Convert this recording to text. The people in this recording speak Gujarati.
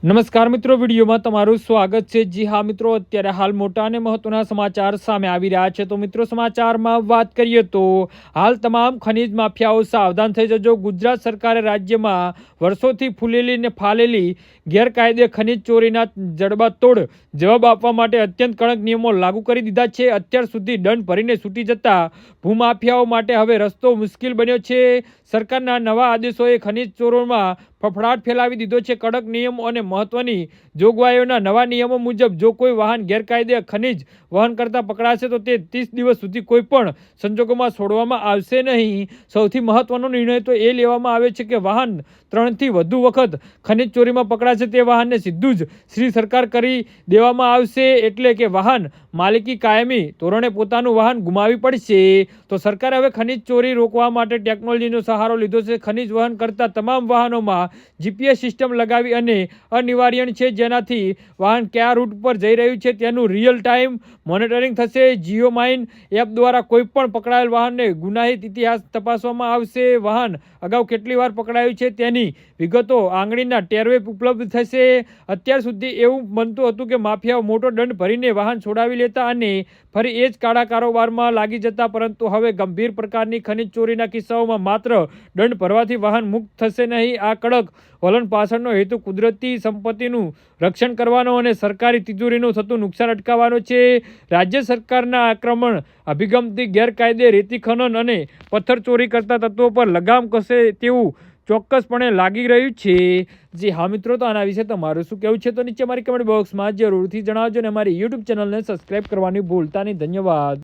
નમસ્કાર મિત્રો, વિડીયોમાં તમારું સ્વાગત છે। જી હા મિત્રો, અત્યારે હાલ મોટા અને મહત્વના સમાચાર સામે આવી રહ્યા છે। તો મિત્રો, સમાચારમાં વાત કરીએ તો હાલ તમામ ખનીજ માફિયાઓ સાવધાન થઈ જજો। ગુજરાત સરકારે રાજ્યમાં વર્ષોથી ફૂલેલી ને ફાલેલી ગેરકાયદે ખનીજ ચોરીના જડબાતોડ જવાબ આપવા માટે અત્યંત કડક નિયમો લાગુ કરી દીધા છે। અત્યાર સુધી દંડ ભરીને છૂટી જતા ભૂમાફિયાઓ માટે હવે રસ્તો મુશ્કેલ બન્યો છે। સરકારના નવા આદેશોએ ખનીજ ચોરોમાં ફફડાટ ફેલાવી દીધો છે। કડક નિયમો અને મહત્વની જોગવાઈઓના નવા નિયમો મુજબ જો કોઈ વાહન ગેરકાયદે ખનીજ વહન કરતા પકડાશે તો તે 30 દિવસ સુધી કોઈ પણ સંજોગોમાં છોડવામાં આવશે નહીં। સૌથી મહત્વનો નિર્ણય તો એ લેવામાં આવે છે કે વાહન 3 થી વધુ વખત ખનીજ ચોરીમાં પકડાશે તે વાહનને સીધું જ શ્રી સરકાર કરી દેવામાં આવશે। એટલે કે વાહન માલિકી કાયમી ધોરણે પોતાનું વાહન ગુમાવી પડશે। તો સરકારે હવે ખનીજ ચોરી રોકવા માટે ટેકનોલોજીનો સહારો લીધો છે। ખનીજ વહન કરતા તમામ વાહનોમાં GPS સિસ્ટમ લગાવી અને અનિવાર્ય છે, જેનાથી વાહન કયા રૂટ પર જઈ રહ્યું છે તેનું રિયલ ટાઈમ મોનિટરિંગ થશે। જીઓ માઇન એપ દ્વારા કોઈ પણ પકડાયેલ વાહનને ગુનાહિત ઇતિહાસ તપાસવામાં આવશે। વાહન અગાઉ કેટલી વાર પકડાયું છે તેની વિગતો આંગળીના ટેરવે ઉપલબ્ધ થશે। અત્યાર સુધી એવું બનતું હતું કે માફિયાઓ મોટો દંડ ભરીને વાહન છોડાવી લેતા અને ફરી એ જ કાળા કારોબારમાં લાગી જતા, પરંતુ હવે ગંભીર પ્રકારની ખનીજ ચોરીના કિસ્સાઓમાં માત્ર દંડ ભરવાથી વાહન મુક્ત થશે નહીં। આ કડક વલણ પાછળનો હેતુ કુદરતી સંપત્તિનું રક્ષણ કરવાનો અને સરકારી તિજોરીનું થતું નુકસાન અટકાવવાનો છે। રાજ્ય સરકારના આક્રમણ અભિગમથી ગેરકાયદે રેતી ખનન અને પથ્થર ચોરી કરતા તત્વો પર લગામ કસે તેવું ચોક્કસપણે લાગી રહ્યું છે। જી હા મિત્રો, તો આના વિશે તમારું શું કહેવું છે તો નીચે મારી કમેન્ટ બોક્સમાં જરૂરથી જણાવજો અને અમારી યુટ્યુબ ચેનલને સબસ્ક્રાઈબ કરવાની ભૂલતા નહીં। ધન્યવાદ।